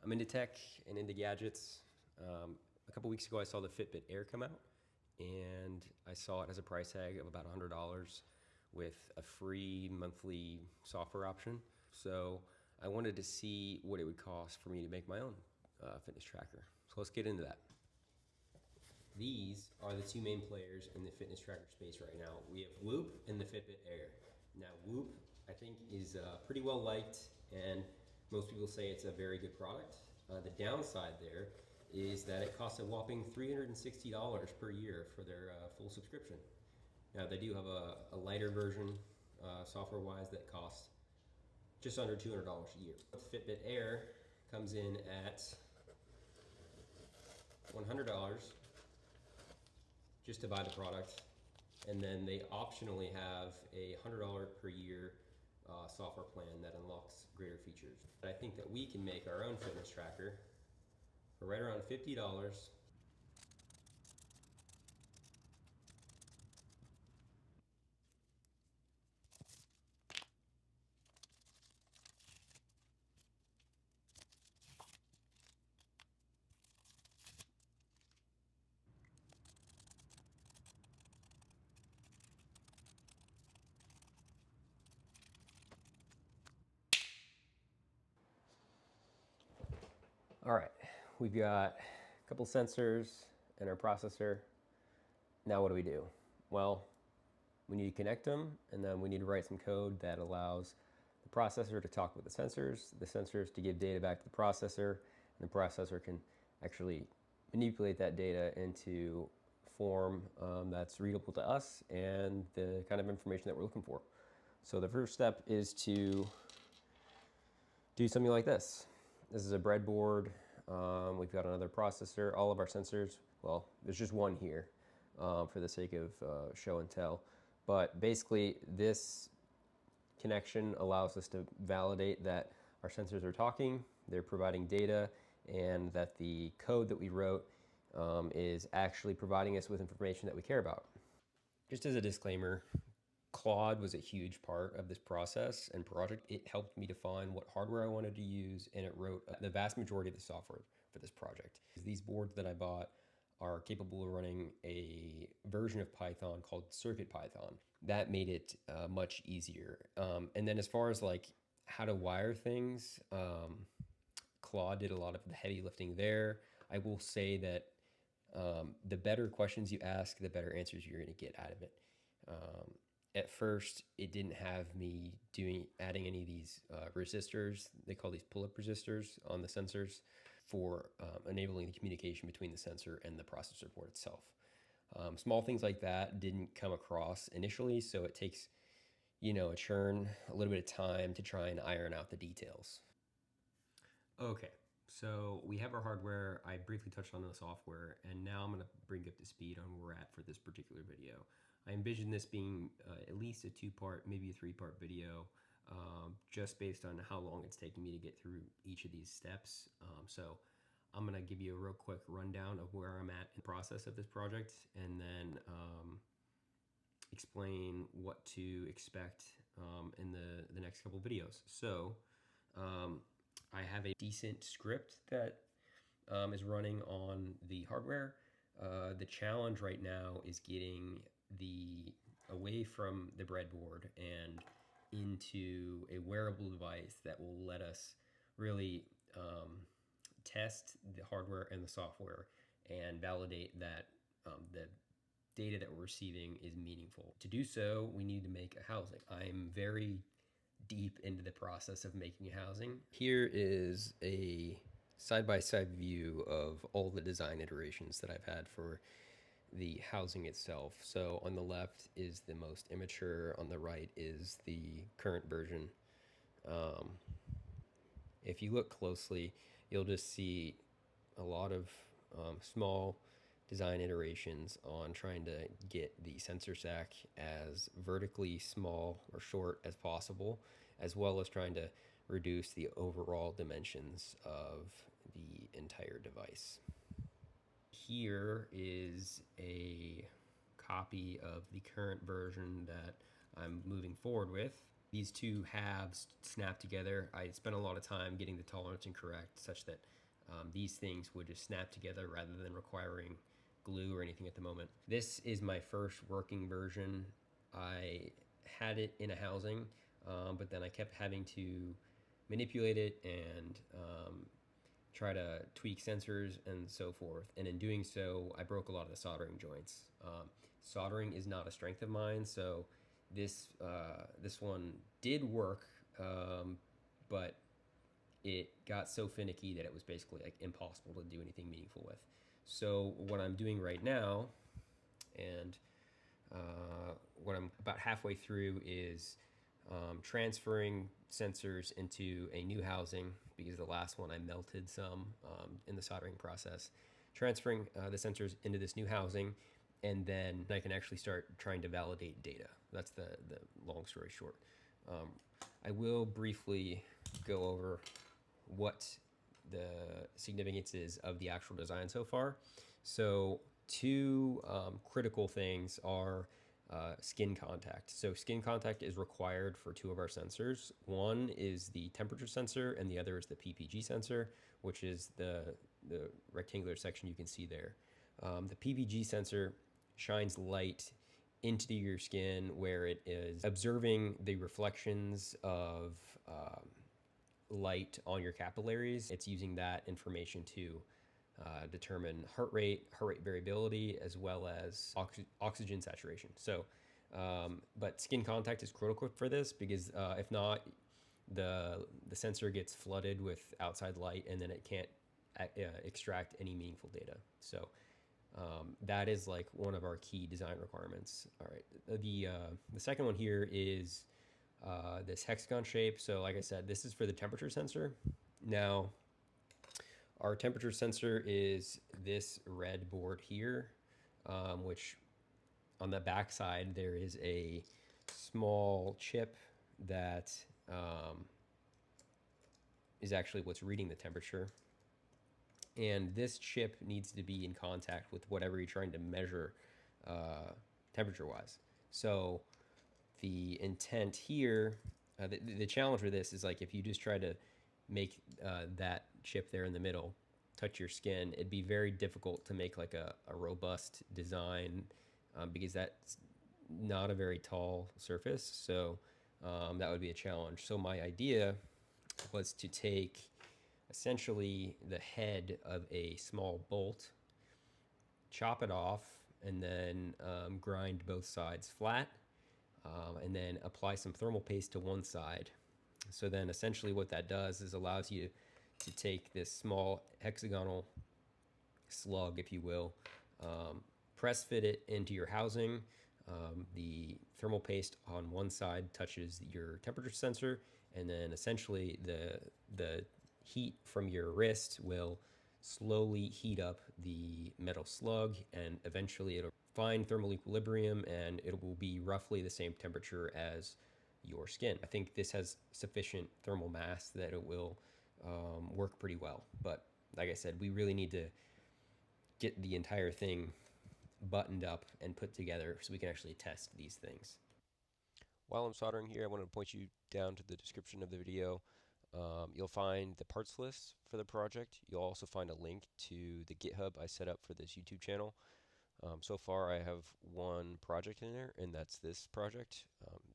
I'm into tech and into gadgets. A couple weeks ago, I saw the Fitbit Air come out, and I saw it as a price tag of about $100 with a free monthly software option. So I wanted to see what it would cost for me to make my own fitness tracker. So let's get into that. These are the two main players in the fitness tracker space right now. We have Whoop and the Fitbit Air. Now, Whoop, I think, is pretty well liked, and most people say it's a very good product. The downside there is that it costs a whopping $360 per year for their full subscription. Now, they do have a lighter version, software-wise, that costs just under $200 a year. The Fitbit Air comes in at $100 just to buy the product, and then they optionally have a $100 per year software plan that unlocks greater features. I think that we can make our own fitness tracker for right around $50. All right, we've got a couple sensors and our processor. Now what do we do? Well, we need to connect them, and then we need to write some code that allows the processor to talk with the sensors to give data back to the processor, and the processor can actually manipulate that data into form that's readable to us and the kind of information that we're looking for. So the first step is to do something like this. This is a breadboard. We've got another processor. All of our sensors, well, there's just one here for the sake of show and tell. But basically, this connection allows us to validate that our sensors are talking, they're providing data, and that the code that we wrote is actually providing us with information that we care about. Just as a disclaimer, Claude was a huge part of this process and project. It helped me define what hardware I wanted to use, and it wrote the vast majority of the software for this project. These boards that I bought are capable of running a version of Python called CircuitPython. That made it much easier. And then as far as like how to wire things, Claude did a lot of the heavy lifting there. I will say that the better questions you ask, the better answers you're going to get out of it. At first, it didn't have me adding any of these resistors. They call these pull-up resistors on the sensors for enabling the communication between the sensor and the processor board itself. Small things like that didn't come across initially, so it takes, a little bit of time to try and iron out the details. Okay, so we have our hardware. I briefly touched on the software, and now I'm going to bring you up to speed on where we're at for this particular video. I envision this being at least a two-part, maybe a three-part video, just based on how long it's taking me to get through each of these steps. So I'm going to give you a real quick rundown of where I'm at in the process of this project, and then explain what to expect in the next couple of videos. So I have a decent script that is running on the hardware. The challenge right now is getting away from the breadboard and into a wearable device that will let us really test the hardware and the software and validate that the data that we're receiving is meaningful. To do so, we need to make a housing. I'm very deep into the process of making a housing. Here is a side-by-side view of all the design iterations that I've had for the housing itself. So on the left is the most immature, on the right is the current version. If you look closely, you'll just see a lot of small design iterations on trying to get the sensor stack as vertically small or short as possible, as well as trying to reduce the overall dimensions of the entire device. Here is a copy of the current version that I'm moving forward with. these two halves snap together. I spent a lot of time getting the tolerance correct such that these things would just snap together rather than requiring glue or anything at the moment. This is my first working version. I had it in a housing, but then I kept having to manipulate it and try to tweak sensors and so forth. And in doing so, I broke a lot of the soldering joints. Soldering is not a strength of mine, so this one did work, but it got so finicky that it was basically like impossible to do anything meaningful with. So what I'm doing right now, and what I'm about halfway through, is transferring sensors into a new housing because the last one I melted some in the soldering process. Transferring the sensors into this new housing, and then I can actually start trying to validate data. That's the long story short. I will briefly go over what the significance is of the actual design so far. So two critical things are skin contact. So skin contact is required for two of our sensors. One is the temperature sensor and the other is the PPG sensor, which is the rectangular section you can see there. The PPG sensor shines light into your skin where it is observing the reflections of light on your capillaries. It's using that information to determine heart rate variability, as well as oxygen saturation. So, but skin contact is critical for this because if not, the sensor gets flooded with outside light and then it can't extract any meaningful data. So that is like one of our key design requirements. All right, the second one here is this hexagon shape. So like I said, this is for the temperature sensor. Now, our temperature sensor is this red board here, which on the back side, there is a small chip that is actually what's reading the temperature. And this chip needs to be in contact with whatever you're trying to measure temperature-wise. So the intent here, the challenge with this is like if you just try to make that chip there in the middle touch your skin, it'd be very difficult to make like a robust design because that's not a very tall surface. So that would be a challenge. So my idea was to take essentially the head of a small bolt, chop it off, and then grind both sides flat, and then apply some thermal paste to one side. So then essentially what that does is allows you to take this small hexagonal slug, if you will, press fit it into your housing. The thermal paste on one side touches your temperature sensor, and then essentially the heat from your wrist will slowly heat up the metal slug, and eventually it'll find thermal equilibrium and it will be roughly the same temperature as your skin. I think this has sufficient thermal mass that it will work pretty well. But like I said, we really need to get the entire thing buttoned up and put together so we can actually test these things. While I'm soldering here, I want to point you down to the description of the video. You'll find the parts list for the project. You'll also find a link to the GitHub I set up for this YouTube channel. So far I have one project in there, and that's this project.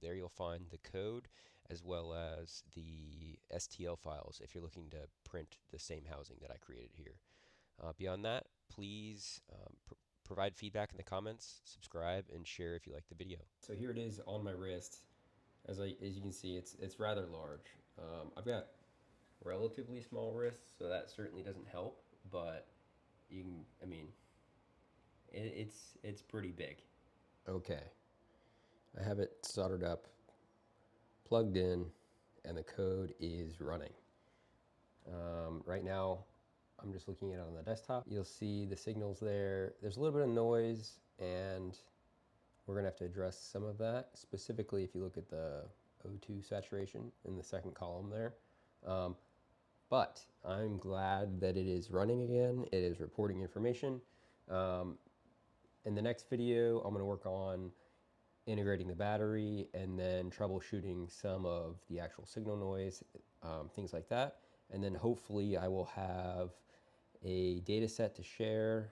There you'll find the code as well as the STL files if you're looking to print the same housing that I created here. Beyond that, please provide feedback in the comments, subscribe, and share if you like the video. So here it is on my wrist. As you can see, it's rather large. I've got relatively small wrists, so that certainly doesn't help, but you can, I mean, it's pretty big. Okay, I have it soldered up, plugged in, and the code is running. Right now, I'm just looking at it on the desktop. You'll see the signals there. There's a little bit of noise, and we're gonna have to address some of that. Specifically, if you look at the O2 saturation in the second column there. But I'm glad that it is running again. It is reporting information. In the next video, I'm gonna work on integrating the battery, and then troubleshooting some of the actual signal noise, things like that. And then hopefully I will have a data set to share.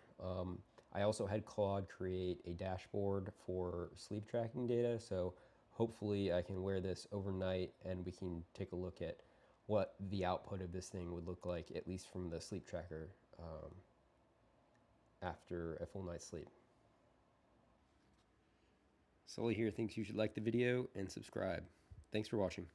I also had Claude create a dashboard for sleep tracking data, so hopefully I can wear this overnight and we can take a look at what the output of this thing would look like, at least from the sleep tracker, after a full night's sleep. Sully here thinks you should like the video and subscribe. Thanks for watching.